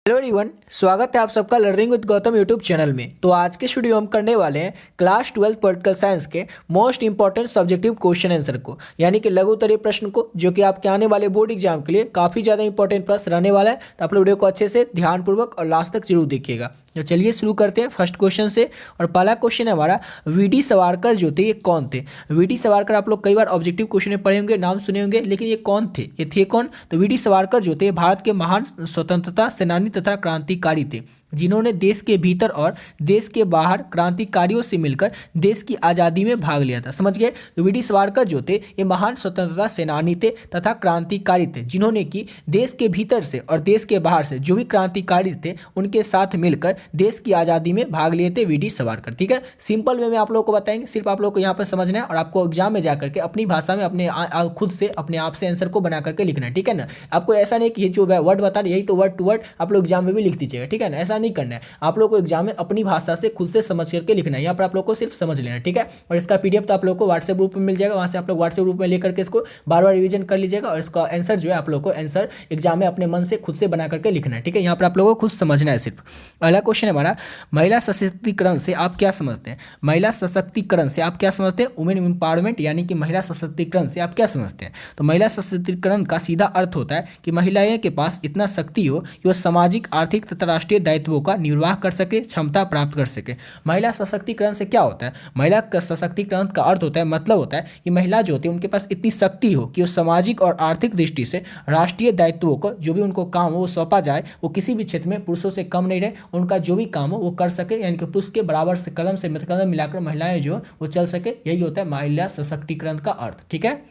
Hello everyone, स्वागत है आप सबका learning with Gautam YouTube channel में। तो आज के वीडियो हम करने वाले हैं क्लास 12 पॉलिटिकल साइंस के most important subjective question answer को, यानी कि लघु उत्तरीय प्रश्न को, जो कि आपके आने वाले बोर्ड एग्जाम के लिए काफ़ी ज़्यादा इंपॉर्टेंट प्रश्न रहने वाला है। तो आप लोग वीडियो को अच्छे से ध्यानपूर्वक और लास्ट तक जरूर देखिएगा। तो चलिए शुरू करते हैं फर्स्ट क्वेश्चन से। और पहला क्वेश्चन है हमारा, वीडी सावरकर जो थे ये कौन थे। वीडी सावरकर आप लोग कई बार ऑब्जेक्टिव क्वेश्चन में पढ़े होंगे, नाम सुने होंगे, लेकिन ये कौन थे, ये थे कौन। तो वीडी सावरकर जो थे भारत के महान स्वतंत्रता सेनानी तथा क्रांतिकारी थे, जिन्होंने देश के भीतर और देश के बाहर क्रांतिकारियों से मिलकर देश की आज़ादी में भाग लिया था। समझ गए। वीडी सावरकर जो थे ये महान स्वतंत्रता सेनानी थे तथा क्रांतिकारी थे, जिन्होंने कि देश के भीतर से और देश के बाहर से जो भी क्रांतिकारी थे उनके साथ मिलकर देश की आज़ादी में भाग लिए थे वीडी सावरकर। ठीक है, सिंपल वे में आप लोगों को बताएंगे, सिर्फ आप लोग को यहाँ पर समझना है और आपको एग्जाम में जाकर के अपनी भाषा में अपने खुद से अपने आप से आंसर को बना करके लिखना है। ठीक है ना, आपको ऐसा नहीं कि ये जो वर्ड बता रहे यही तो वर्ड टू वर्ड आप लोग एग्जाम में भी लिख दीजिएगा। ठीक है ना, ऐसा नहीं करना है। आप लोग को एग्जाम में अपनी भाषा से खुद से समझ करके लिखना है। यहाँ पर आप लोग को सिर्फ समझ लेना है। ठीक है, और इसका पीडीएफ तो आप लोग को व्हाट्सएप ग्रुप में मिल जाएगा, वहाँ से आप लोग व्हाट्सएप ग्रुप में लेकर के इसको बार बार रिवीजन कर लीजिएगा और इसका आंसर जो है आप लोग को आंसर एग्जाम में अपने मन से खुद से बना करके लिखना है। ठीक है, यहाँ पर आप लोगों को खुद समझना है सिर्फ। अगला क्वेश्चन है हमारा, महिला सशक्तिकरण से आप क्या समझते हैं। महिला सशक्तिकरण से आप क्या समझते हैं। वुमेन एम्पावरमेंट यानी कि महिला सशक्तिकरण से आप क्या समझते हैं। तो महिला सशक्तिकरण का सीधा अर्थ होता है कि महिलाएं के पास इतना शक्ति हो कि वह सामाजिक, आर्थिक तथा राष्ट्रीय दायित्वों का निर्वाह कर सके, क्षमता प्राप्त कर सके। महिला सशक्तिकरण से क्या होता है। महिला सशक्तिकरण का अर्थ होता है, मतलब होता है कि महिला जो होती है उनके पास इतनी शक्ति हो कि वो सामाजिक और आर्थिक दृष्टि से राष्ट्रीय दायित्वों को, जो भी उनको काम हो वो सौंपा जाए, वो किसी भी क्षेत्र में पुरुषों से कम नहीं रहे, उनका जो भी काम हो वो कर सके, यानी कि पुरुष के बराबर से कदम मिलाकर महिलाएं जो वो चल सके। यही होता है महिला सशक्तिकरण का अर्थ। ठीक है,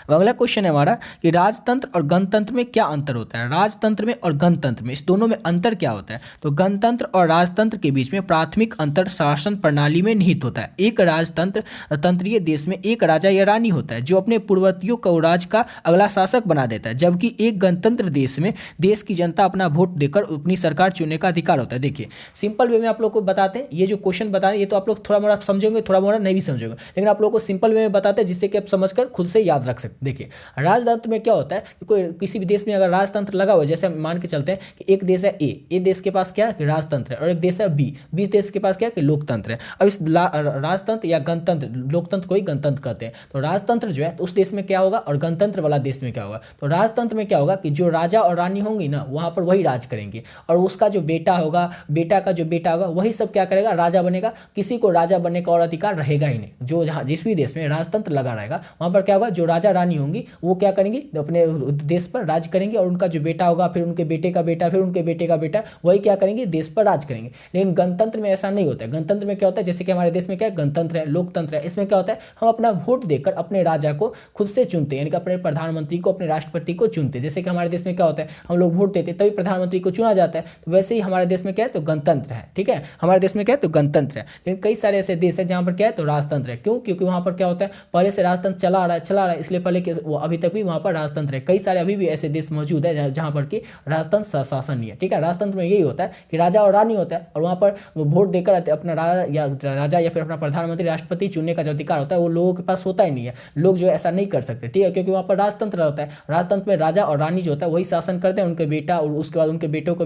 अगला क्वेश्चन है हमारा कि राजतंत्र और गणतंत्र में क्या अंतर होता है। राजतंत्र में और गणतंत्र में, इस दोनों में अंतर क्या होता है। तो गणतंत्र और राजतंत्र के बीच में प्राथमिक अंतर शासन प्रणाली में निहित होता है। एक राजतंत्र तंत्रीय देश में एक राजा या रानी होता है जो अपने पूर्ववर्तियों को राज्य का अगला शासक बना देता है, जबकि एक गणतंत्र देश में देश की जनता अपना वोट देकर अपनी सरकार चुनने का अधिकार होता है। देखिए सिंपल वे में आप लोग को बताते हैं, ये जो क्वेश्चन बता रहे हैं ये तो आप लोग थोड़ा मोड़ा समझोगे, थोड़ा मोड़ा नहीं भी समझोगे, लेकिन आप लोग को सिंपल वे में बताते हैं जिससे कि आप समझकर खुद से याद रख सकते। देखिए राजतंत्र में क्या होता है कि कोई किसी भी देश में अगर राजतंत्र लगा हुआ है, जैसे मान के चलते हैं कि एक देश है ए देश के पास क्या है राजतंत्र है, और एक देश है बी देश के पास क्या है कि लोकतंत्र है। अब इस राजतंत्र या गणतंत्र, लोकतंत्र को ही गणतंत्र कहते हैं। तो राजतंत्र जो है तो उस देश में क्या होगा और गणतंत्र वाला देश में क्या होगा। तो राजतंत्र में क्या होगा कि जो राजा और रानी होंगी ना वहाँ पर वही राज करेंगे, और उसका जो बेटा होगा, बेटा का जो बेटा होगा वही सब क्या करेगा, राजा बनेगा। किसी को राजा बनने का और अधिकार रहेगा ही नहीं। जो जहाँ जिस भी देश में राजतंत्र लगा रहेगा वहाँ पर क्या होगा, जो राजा रानी होंगी वो क्या करेंगे, अपने देश पर राज करेंगे, और उनका जो बेटा होगा, फिर उनके बेटे का बेटा, फिर उनके बेटे का बेटा, वही क्या करेंगे, देश पर राज करेंगे। लेकिन गणतंत्र में ऐसा नहीं होता है। गणतंत्र में क्या होता है, जैसे कि हमारे देश में क्या है, गणतंत्र है, लोकतंत्र है, इसमें क्या होता है हम अपना वोट देकर अपने राजा को खुद से चुनते हैं, यानी कि अपने प्रधानमंत्री को, अपने राष्ट्रपति को चुनते हैं। जैसे कि हमारे देश में क्या होता है, हम लोग वोट देते तभी प्रधानमंत्री को चुना जाता है। तो वैसे ही हमारे देश में क्या है, तो गणतंत्र है। ठीक है, हमारे देश में क्या है, तो गणतंत्र है। लेकिन कई सारे ऐसे देश है जहाँ पर क्या है, तो राजतंत्र है। क्यों, क्योंकि वहाँ पर क्या होता है, पहले से राजतंत्र चला आ रहा है, इसलिए पहले वो अभी तक भी वहाँ पर राजतंत्र है। कई सारे अभी भी ऐसे देश मौजूद है जहाँ पर कि राजतंत्र शासन नहीं है। ठीक है, राजतंत्र में यही होता है कि राजा और रानी होता है, और वहाँ पर वो वोट देकर अपना राजा या फिर अपना प्रधानमंत्री, राष्ट्रपति चुनने का जो अधिकार होता है वो लोगों के पास होता ही नहीं है। लोग जो ऐसा नहीं कर सकते। ठीक है, क्योंकि वहाँ पर राजतंत्र होता है। राजतंत्र में राजा और रानी जो होता है वही शासन करते हैं, उनके बेटा और उसके बाद उनके बेटों को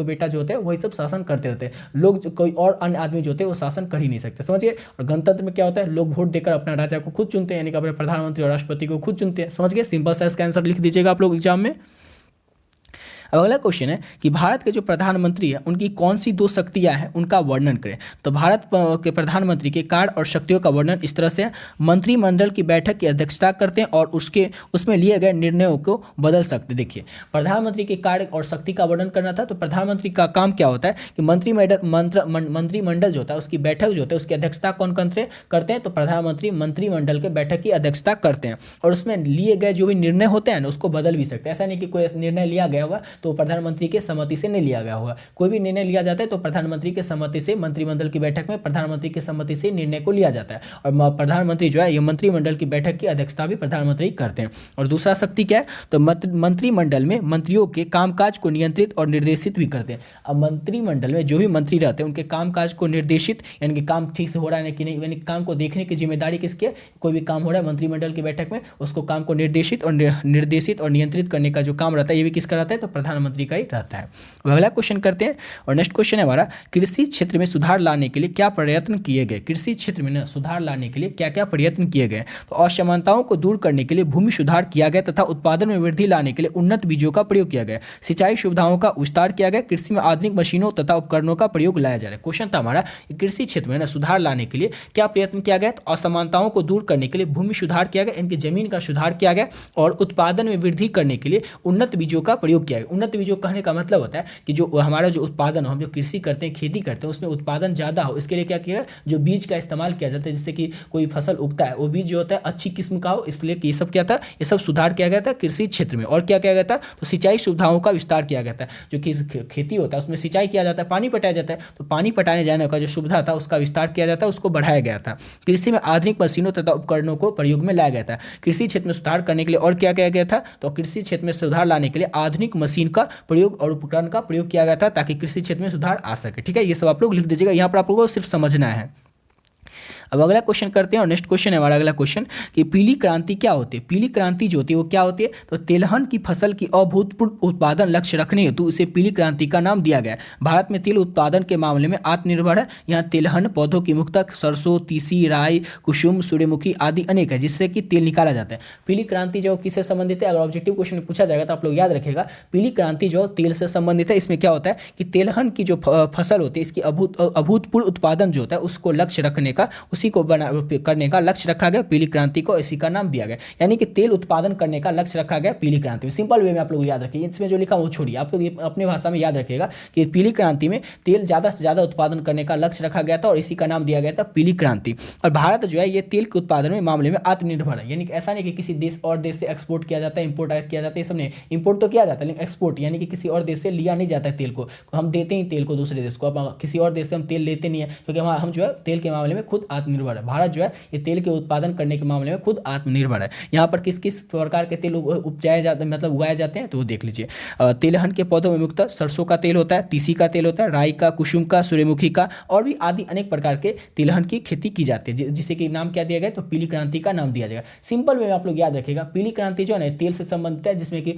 बेटा जो होते हैं वही सब शासन करते रहते हैं। लोग कोई और अन्य आदमी जो होते हैं वो शासन कर ही नहीं सकते। समझिए। और गणतंत्र में क्या होता है, लोग वोट देकर अपना राजा को खुद चुनते हैं, यानी कि अपने प्रधानमंत्री और राष्ट्रपति को खुद चुनते हैं। समझ गए, सिंपल सा इसका आंसर लिख दीजिएगा आप लोग एग्जाम में। अब अगला क्वेश्चन है कि भारत के जो प्रधानमंत्री है उनकी कौन सी दो शक्तियां हैं, उनका वर्णन करें। तो भारत के प्रधानमंत्री के कार्य और शक्तियों का वर्णन इस तरह से है, मंत्रिमंडल की बैठक की अध्यक्षता करते हैं और उसमें लिए गए निर्णयों को बदल सकते। देखिए प्रधानमंत्री के कार्य और शक्ति का वर्णन करना था, तो प्रधानमंत्री का काम क्या होता है कि मंत्रिमंडल जो होता है उसकी बैठक जो होता है उसकी अध्यक्षता कौन करते हैं, तो प्रधानमंत्री मंत्रिमंडल के बैठक की अध्यक्षता करते हैं, और उसमें लिए गए जो भी निर्णय होते हैं ना उसको बदल भी सकते हैं। ऐसा नहीं कि कोई निर्णय लिया गया हुआ तो प्रधानमंत्री के सहमति से नहीं लिया गया होगा। कोई भी निर्णय लिया जाता है तो प्रधानमंत्री के सहमति से, मंत्रिमंडल की बैठक में प्रधानमंत्री की सहमति से निर्णय को लिया जाता है, और प्रधानमंत्री जो है ये मंत्रिमंडल की बैठक की अध्यक्षता भी प्रधानमंत्री करते हैं। और दूसरा शक्ति क्या है, तो मंत्रिमंडल में मंत्रियों के कामकाज को नियंत्रित और निर्देशित भी करते हैं। अब मंत्रिमंडल में जो भी मंत्री रहते हैं उनके कामकाज को निर्देशित, यानी कि काम ठीक से हो रहा है कि नहीं, यानी काम को देखने की जिम्मेदारी किसकी है। कोई भी काम हो रहा है मंत्रिमंडल की बैठक में, उसको काम को निर्देशित और नियंत्रित करने का जो काम रहता है ये भी किसका रहता है, तो प्रधानमंत्री का ही रहता है। अब अगला क्वेश्चन करते हैं और नेक्स्ट क्वेश्चन है हमारा, कृषि क्षेत्र में सुधार लाने के लिए क्या प्रयत्न किए गए। कृषि क्षेत्र में सुधार लाने के लिए क्या क्या प्रयत्न किए गए। तो असमानताओं को दूर करने के लिए भूमि सुधार किया गया तथा उत्पादन में वृद्धि लाने के लिए उन्नत बीजों का प्रयोग किया गया, सिंचाई सुविधाओं का विस्तार किया गया, कृषि में आधुनिक मशीनों तथा उपकरणों का प्रयोग लाया जा रहा है। क्वेश्चन था हमारा कृषि क्षेत्र में सुधार लाने के लिए क्या प्रयत्न किया गया। तो असमानताओं को दूर करने के लिए भूमि सुधार किया गया, इनकी जमीन का सुधार किया गया और उत्पादन में वृद्धि करने के लिए उन्नत बीजों का प्रयोग किया गया। उन्नत बीजों कहने का मतलब होता है कि जो हमारा जो उत्पादन हो, हम जो कृषि करते हैं, खेती करते हैं, उसमें उत्पादन ज़्यादा हो, इसके लिए क्या किया, जो बीज का इस्तेमाल किया जाता है, जिससे कि कोई फसल उगता है वो बीज जो होता है अच्छी किस्म का हो, इसलिए ये सब क्या था, ये सब सुधार किया गया था कृषि क्षेत्र में। और क्या किया गया था, तो सिंचाई सुविधाओं का विस्तार किया गया था। जो खेती होता है उसमें सिंचाई किया जाता है, पानी पटाया जाता है, तो पानी पटाने जाने का जो सुविधा था उसका विस्तार किया जाता है, उसको बढ़ाया गया था। कृषि में आधुनिक मशीनों तथा उपकरणों को प्रयोग में लाया गया था। कृषि क्षेत्र में सुधार करने के लिए और क्या किया गया था, तो कृषि क्षेत्र में सुधार लाने के लिए आधुनिक मशीन का प्रयोग और उपकरण का प्रयोग किया गया था ताकि कृषि क्षेत्र में सुधार आ सके। ठीक है, ये सब आप लोग लिख दीजिएगा, यहाँ पर आप लोगों को सिर्फ समझना है। अब अगला क्वेश्चन करते हैं और नेक्स्ट क्वेश्चन है हमारा अगला क्वेश्चन कि पीली क्रांति क्या होती है। पीली क्रांति जो होती है वो क्या होती है, तो तिलहन की फसल की अभूतपूर्व उत्पादन लक्ष्य रखने हेतु उसे पीली क्रांति का नाम दिया गया। भारत में तिल उत्पादन के मामले में आत्मनिर्भर है। यहाँ तिलहन पौधों की मुख्यतः सरसों, तीसी, राई, कुसुम, सूर्यमुखी आदि अनेक है जिससे कि तेल निकाला जाता है। पीली क्रांति जो किससे संबंधित है, अगर ऑब्जेक्टिव क्वेश्चन पूछा जाएगा तो आप लोग याद रखेगा पीली क्रांति जो तेल से संबंधित है। इसमें क्या होता है कि तिलहन की जो फसल होती है इसकी अभूतपूर्व उत्पादन जो होता है उसको लक्ष्य रखने का, उसी को करने का लक्ष्य रखा गया, पीली क्रांति को इसी का नाम दिया गया। यानी कि तेल उत्पादन करने का लक्ष्य रखा गया पीली क्रांति में। सिंपल वे में आप लोग याद रखिए, इसमें जो लिखा वो छोड़िए, आप लोग अपने भाषा में याद रखिएगा कि पीली क्रांति में तेल ज़्यादा से ज़्यादा उत्पादन करने का लक्ष्य रखा गया था और इसी का नाम दिया गया था पीली क्रांति। और भारत जो है ये तेल के उत्पादन में मामले में आत्मनिर्भर है। यानी कि ऐसा नहीं कि किसी देश और देश से एक्सपोर्ट किया जाता है, इंपोर्ट किया जाता है, ये सब नहीं। इंपोर्ट तो किया जाता है लेकिन एक्सपोर्ट यानी कि किसी और देश से लिया नहीं जाता है तेल को, हम देते ही तेल को दूसरे देश को। अब किसी और देश से हम तेल लेते नहीं है क्योंकि हम जो है तेल के मामले में खुद आत्मनिर्भर है। भारत जो है ये तेल के उत्पादन करने के मामले में खुद आत्मनिर्भर है। यहाँ पर किस किस प्रकार के तेल उपजाए जाते हैं, मतलब उगाए जाते हैं, तो वो देख लीजिए। तिलहन के पौधों में मुख्यतः सरसों का तेल होता है, तीसी का तेल होता है, राई का, कुसुम का, सूर्यमुखी का और भी आदि अनेक प्रकार के तिलहन की खेती की जाती है, जिसे कि नाम क्या दिया गया, तो पीली क्रांति का नाम दिया जाएगा। सिंपल वे में आप लोग याद रखिएगा पीली क्रांति जो है ना तेल से संबंधित है, जिसमें कि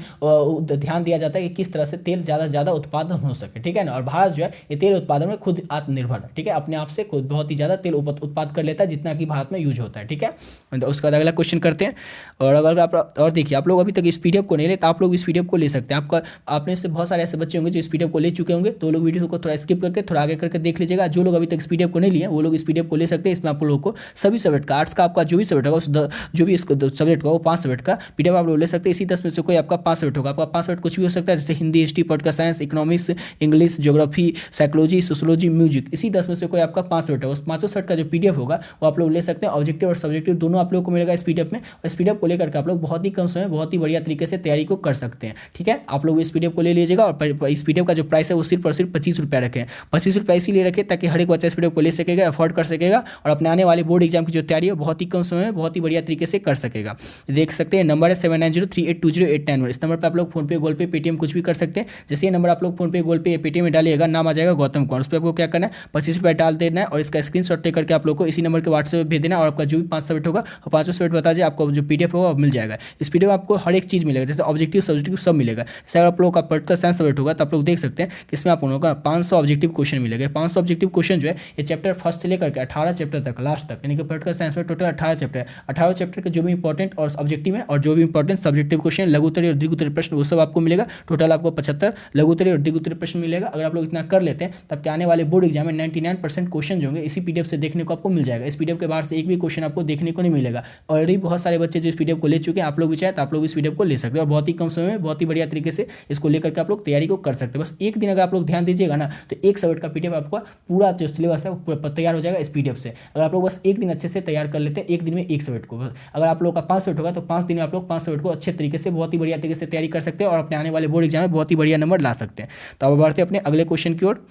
ध्यान दिया जाता है कि किस तरह से तेल ज़्यादा से ज़्यादा उत्पादन हो सके। ठीक है ना, और भारत जो है ये तेल उत्पादन में खुद आत्मनिर्भर है। ठीक है, अपने आप से खुद बहुत ही ज़्यादा तेल उत्पाद कर लेता है जितना कि भारत में यूज होता है। ठीक है, तो उसके बाद अगला क्वेश्चन करते हैं। और अगर आप और देखिए आप लोग अभी तक इस पीडीएफ को नहीं ले तो आप लोग इस पीडीएफ को ले सकते हैं। आपने से बहुत सारे ऐसे बच्चे होंगे जो इस पीडीएफ को ले चुके होंगे, तो लोग वीडियो को थोड़ा स्किप करके थोड़ा आगे करके देख लीजिएगा। जो लोग अभी तक इस पीडीएफ को नहीं लिए वो लोग इस पीडीएफ को ले सकते हैं। इसमें आप लोगों को सभी सब्जेक्ट का, आर्ट्स का आपका जो भी सब्जेक्ट होगा, जो भी सब्जेक्ट का वो 5 सब्जेक्ट का पीडीएफ आप लोग ले सकते हैं। इसी 10 में से कोई आपका 5 सब्जेक्ट होगा, आपका 5 सब्जेक्ट कुछ भी हो सकता है, जैसे Hindi, history, political science, economics, English, geography, psychology, sociology, music. इसी 10 में से कोई आपका 5 सब्जेक्ट होगा, उस 5 सब्जेक्ट का जो पीडीएफ होगा वो आप लोग ले सकते हैं। ऑब्जेक्टिव और सब्जेक्टिव दोनों आप लोग को मिलेगा इस पीडीएफ में। और इस पीडीएफ को लेकर के आप लोग बहुत ही कम समय बहुत ही बढ़िया तरीके से तैयारी को कर सकते हैं। ठीक है, आप लोग इस पीडीएफ को ले लीजिएगा। और इस पीडीएफ का जो प्राइस है वो सिर्फ और सिर्फ 25 रुपये रखें। 25 रुपये इसीलिए रखें ताकि हर एक बच्चा इस पीडीएफ को ले सकेगा, अफोर्ड कर सकेगा और अपने आने वाले बोर्ड एग्जाम की जो तैयारी है बहुत ही कम समय में बहुत ही बढ़िया तरीके से कर सकेगा। देख सकते हैं नंबर है 7903820891। इस नंबर पर आप लोग फोन पे, गूगल पे, पेटीएम कुछ भी कर सकते हैं। जैसे ये नंबर आप लोग फोन पे, गूगल पे, पेटीएम में डालिएगा, नाम आ जाएगा गौतम कुमार। उस पर आपको क्या करना है, 25 रुपये डाल देना है और इसका स्क्रीनशॉट लेकर के आप लोग को इसी नंबर के व्हाट्सएप पर भेज देना। और आपका जो भी 5 सब्जेक्ट होगा और 5 सब्जेक्ट बता दीजिए, आपको जो पीडीएफ होगा मिल जाएगा। इस पीडीएफ में आपको हर एक चीज़ मिलेगा, जैसे ऑब्जेक्टिव सब्जेक्टिव सब मिलेगा। जैसे अगर आप लोगों का पॉलिटिकल साइंस सब्जेक्ट होगा तो आप लोग देख सकते हैं कि इसमें आप लोगों का 500 ऑब्जेक्टिव क्वेश्चन मिलेगा। 500 ऑब्जेक्टिव क्वेश्चन जो है ये चैप्टर फर्स्ट से लेकर के 18 चैप्टर तक लास्ट तक, यानी कि पॉलिटिकल साइंस में टोटल 18 चैप्टर है। 18 चैप्टर के जो भी इंपॉर्टेंट और ऑब्जेक्टिव है और जो भी इंपॉर्टेंट सब्जेक्टिव क्वेश्चन, लघुत्तरीय और दीर्घोत्तरीय प्रश्न, वो सब आपको मिलेगा। टोटल आपको 75 लघुत्तरीय और दीर्घोत्तरीय प्रश्न मिलेगा। अगर आप लोग इतना कर लेते हैं तब के आने वाले बोर्ड एग्जाम में 99% क्वेश्चन जो होंगे इसी पीडीएफ से देखने को आपको मिल जाएगा। इस पीडीएफ के बाहर से एक भी क्वेश्चन आपको देखने को नहीं मिलेगा। ऑलरेडी बहुत सारे बच्चे जो इस पीडीएफ को ले चुके हैं, आप लोग भी चाहे तो आप लोग इस पीडीएफ को ले सकते हैं और बहुत ही कम समय में बहुत ही बढ़िया तरीके से इसको लेकर के आप लोग तैयारी को कर सकते हैं। बस एक दिन अगर आप लोग ध्यान दीजिएगा ना तो एक सब्जेक्ट का पीडीएफ आपका पूरा जो सिलेबस है वो तैयार हो जाएगा इस पीडीएफ से। अगर आप लोग बस एक दिन अच्छे से तैयार कर लेते हैं, एक दिन में एक सब्जेक्ट को, अगर आप लोग का 5 सब्जेक्ट होगा तो 5 दिन में आप लोग 5 सब्जेक्ट को अच्छे तरीके से बहुत ही बढ़िया तरीके से तैयारी कर सकते हैं और अपने आने वाले बोर्ड एग्जाम में बहुत ही बढ़िया नंबर ला सकते हैं। तो अब बढ़ते हैं अपने अगले क्वेश्चन की ओर।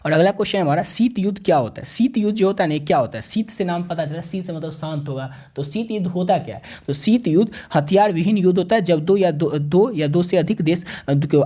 और अगला क्वेश्चन हमारा शीत युद्ध क्या होता है। शीत युद्ध जो होता है ना क्या होता है, शीत से नाम पता चला, शीत से मतलब शांत होगा, तो शीत युद्ध होता क्या है। तो शीत युद्ध हथियार विहीन युद्ध होता है जब दो या अधिक देश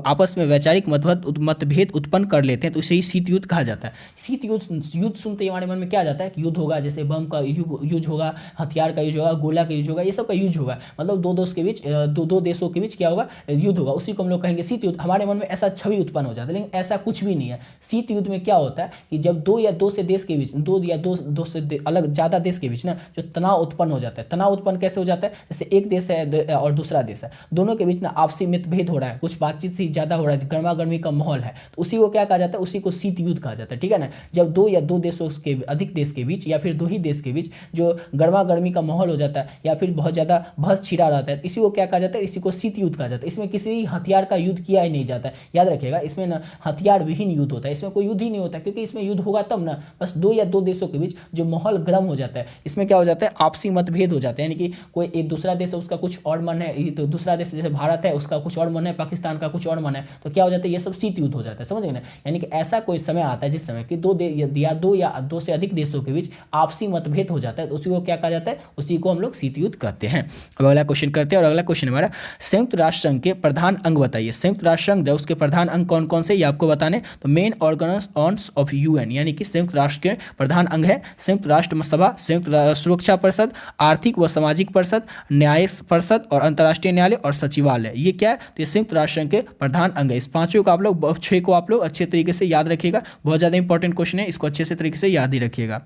आपस में वैचारिक मतभेद उत्पन्न कर लेते हैं, तो इसे ही शीत युद्ध कहा जाता है। शीत युद्ध सुनते ही हमारे मन में क्या जाता है कि युद्ध होगा, जैसे बम का यूज होगा, हथियार का यूज होगा, गोला का यूज होगा, ये सब का यूज होगा, मतलब दो देशों के बीच क्या होगा, युद्ध होगा, उसी को हम लोग कहेंगे शीत युद्ध। हमारे मन में ऐसा छवि उत्पन्न हो जाता है, लेकिन ऐसा कुछ भी नहीं है। शीत युद्ध में क्या होता है कि जब दो से देश के बीच, दो से अलग ज़्यादा देश के बीच ना जो तनाव उत्पन्न हो जाता है। तनाव उत्पन्न कैसे हो जाता है, जैसे एक देश है और दूसरा देश है, दोनों के बीच ना आपसी मतभेद हो रहा है, कुछ बातचीत से ज़्यादा हो रहा है, गर्मा गर्मी का माहौल है, तो उसी को क्या कहा जाता है, उसी को शीत युद्ध कहा जाता है। ठीक है ना, जब दो देशों के अधिक देश के बीच या फिर दो ही देश के बीच जो गर्मा गर्मी का माहौल हो जाता है या फिर बहुत ज़्यादा बहस छिड़ा रहता है, इसी को क्या कहा जाता है, इसी को शीत युद्ध कहा जाता है। इसमें किसी हथियार का युद्ध किया ही नहीं जाता है, याद रखिएगा, इसमें ना हथियार विहीन युद्ध होता है, इसमें कोई युद्ध ही नहीं होता, क्योंकि इसमें युद्ध होगा तब ना, बस दो देशों के बीच जो माहौल गर्म हो जाता है, इसमें क्या हो जाता है, आपसी मतभेद हो जाते हैं, यानी कि कोई एक दूसरा देश है उसका कुछ और मन है, तो दूसरा देश जैसे भारत है उसका कुछ और मन है, पाकिस्तान का कुछ और मन है, तो क्या हो जाता है, ये सब शीत युद्ध हो जाता है, समझ गए ना। यानी कि ऐसा कोई समय आता है जिस समय कि दो से अधिक देशों के बीच आपसी मतभेद हो जाता है, तो उसी को क्या कहा जाता है, उसी को हम लोग शीत युद्ध कहते हैं। अब अगला क्वेश्चन करते हैं, और अगला क्वेश्चन हमारा संयुक्त राष्ट्र संघ के प्रधान अंग बताइए। संयुक्त राष्ट्र संघ उसके प्रधान अंग कौन कौन से, ये आपको बताने, तो मेन ऑर्गन्स ऑफ यूएन, यानी कि संयुक्त राष्ट्र के प्रधान अंग है संयुक्त राष्ट्र महासभा, संयुक्त सुरक्षा परिषद, आर्थिक व सामाजिक परिषद, न्यायिक परिषद और अंतर्राष्ट्रीय न्यायालय और सचिवालय। ये क्या है, तो ये संयुक्त राष्ट्र संघ के प्रधान अंग है। इस पांचों को आप लोग, छह को आप लोग अच्छे तरीके से याद रखिएगा, बहुत ज़्यादा इंपॉर्टेंट क्वेश्चन है, इसको अच्छे से तरीके से याद ही रखिएगा।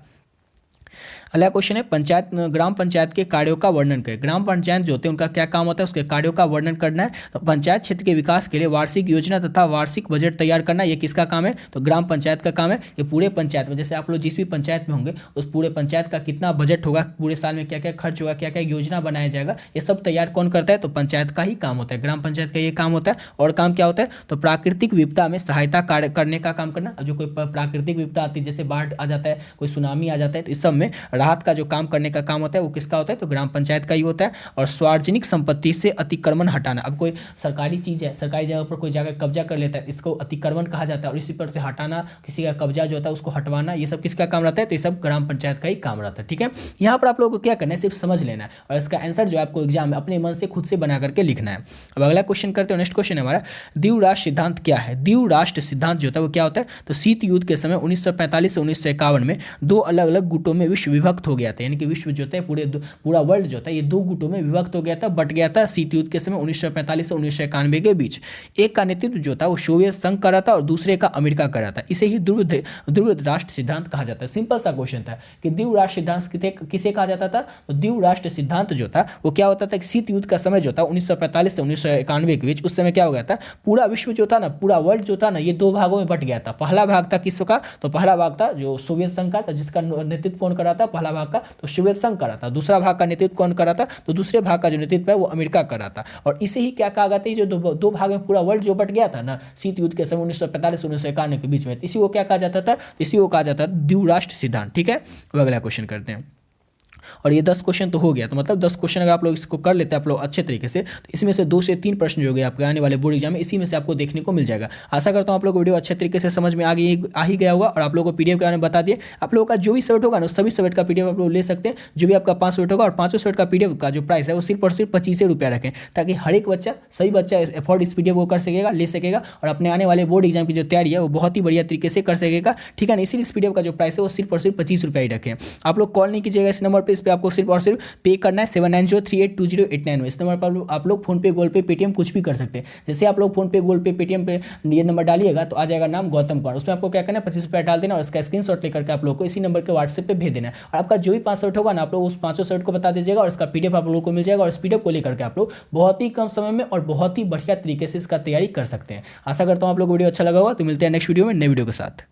अगला क्वेश्चन है ग्राम पंचायत के कार्यों का वर्णन करें। ग्राम पंचायत जो होते हैं उनका क्या काम होता है, उसके कार्यों का वर्णन करना है। तो पंचायत क्षेत्र के विकास के लिए वार्षिक योजना तथा वार्षिक बजट तैयार करना, ये किसका काम है, तो ग्राम पंचायत का काम है। ये पूरे पंचायत में, जैसे आप लोग जिस भी पंचायत में होंगे उस पूरे पंचायत का कितना बजट होगा, पूरे साल में क्या क्या खर्च होगा, क्या क्या योजना बनाया जाएगा, ये सब तैयार कौन करता है, तो पंचायत का ही काम होता है, ग्राम पंचायत का ये काम होता है। और काम क्या होता है, तो प्राकृतिक विपदा में सहायता करने का काम करना। जो कोई प्राकृतिक विपदा आती है, जैसे बाढ़ आ जाता है, कोई सुनामी आ जाता है, तो इस सब में राहत का जो काम करने का काम होता है वो किसका होता है, तो ग्राम पंचायत का ही होता है। और सार्वजनिक संपत्ति से अतिक्रमण हटाना, अब कोई सरकारी चीज है, सरकारी जगह पर कोई जगह कब्जा कर लेता है, इसको अतिक्रमण कहा जाता है, और इसी पर से हटाना, किसी का कब्जा जो होता है उसको हटवाना, ये सब किसका काम रहता है, तो ये सब ग्राम पंचायत का ही काम रहता है। ठीक है, यहाँ पर आप लोगों को क्या करना है, सिर्फ समझ लेना है, और इसका आंसर जो है आपको एग्जाम में अपने मन से खुद से बना करके लिखना है। अब अगला क्वेश्चन करते हैं, नेक्स्ट क्वेश्चन हमारा द्वीप राष्ट्र सिद्धांत क्या है। द्वीप राष्ट्र सिद्धांत जो होता है वो क्या होता है, तो शीत युद्ध के समय 1945 से 1951 में दो अलग अलग गुटों में विश्व विभक्त हो गया था, यानी कि विश्व जो होता है पूरा वर्ल्ड जो था ये दो गुटों में विभक्त हो गया था, बट गया था शीत युद्ध के समय 1945 से 1991 के बीच। एक का नेतृत्व जो था वो सोवियत संघ कर रहा था और दूसरे का अमेरिका कर रहा था। इसे ही ध्रुव राष्ट्र सिद्धांत कहा जाता है। सिंपल सा क्वेश्चन था कि द्वीप राष्ट्र सिद्धांत किसे कहा जाता था, तो द्वीप राष्ट्र सिद्धांत जो था वो क्या होता था कि शीत युद्ध का समय जो था 1945 से 1991 के बीच, उस समय क्या हो गया था, पूरा विश्व जो था ना, पूरा वर्ल्ड जो था ना, ये दो भागों में बट गया था। पहला भाग था किसका, तो पहला भाग था जो सोवियत संघ का था, जिसका नेतृत्व कौन कर रहा था, पहला भाग का तो सोवियत संघ कर रहा था। दूसरा भाग का नेतृत्व कौन कर रहा था, तो दूसरे भाग का जो नेतृत्व है वो अमेरिका कर रहा था। और इसे ही क्या कहा गया था, जो दो भाग में पूरा वर्ल्ड जो बट गया था ना शीत युद्ध के समय 1945 से 1991 के बीच में, इसी को क्या कहा जाता था, इसी को कहा जाता था द्वीप राष्ट्र सिद्धांत। ठीक है, अब अगला क्वेश्चन करते हैं। और ये 10 क्वेश्चन तो हो गया, तो मतलब 10 क्वेश्चन अगर आप लोग इसको कर लेते हैं आप लोग अच्छे तरीके से, तो इसमें से 2 से 3 प्रश्न जो होंगे आपके आने वाले बोर्ड एग्जाम में, इसी में से आपको देखने को मिल जाएगा। आशा करता हूँ आप लोग को वीडियो अच्छे तरीके से समझ में आ ही गया होगा, और आप लोगों को पीडीएफ के बारे में बता दिए। आप लोगों का जो भी सब्जेक्ट होगा ना सभी सब्जेक्ट का पीडीएफ आप लोग ले सकते हैं, जो भी आपका 5 सब्जेक्ट होगा, और 5 सब्जेक्ट का पीडीएफ का जो प्राइस है वो सिर्फ और सिर्फ 25 रुपया रखें, ताकि हर एक बच्चा, सही बच्चा एफोर्ड इस पीडीएफ को कर सकेगा, ले सकेगा, और अपने आने वाले बोर्ड एग्जाम की जो तैयारी है वो बहुत ही बढ़िया तरीके से कर सकेगा। ठीक है ना, इसीलिए इस पीडीएफ का जो प्राइस है वो सिर्फ और सिर्फ 25 रुपया ही रखें। आप लोग कॉल नहीं कीजिएगा इस नंबर पर, इस पर आपको सिर्फ और सिर्फ पे करना है 7903820891 में। इस नंबर पर आप लोग फोन पे, गूगल पे, पेटीएम कुछ भी कर सकते हैं। जैसे आप लोग फोन पे, गूगल पे, पेटीएम पे ये नंबर डालिएगा तो आ जाएगा नाम गौतम कुमार, उसमें आपको क्या करना है 25 रुपया डाल देना, और उसका स्क्रीनशॉट लेकर के आप लोग को इसी नंबर के व्हाट्सएप पे भेज देना है। और आपका जो भी 5 शर्ट होगा ना, आप लोग उस 500 शर्ट को बता दीजिएगा, और इसका पीडीएफ आप लोगों को मिल जाएगा, और इस पीडीएफ को लेकर के आप लोग बहुत ही कम समय में और बहुत ही बढ़िया तरीके से इसका तैयारी कर सकते हैं। आशा करता हूँ आप लोग वीडियो अच्छा लगा होगा, तो मिलते हैं नेक्स्ट वीडियो में नए वीडियो के साथ।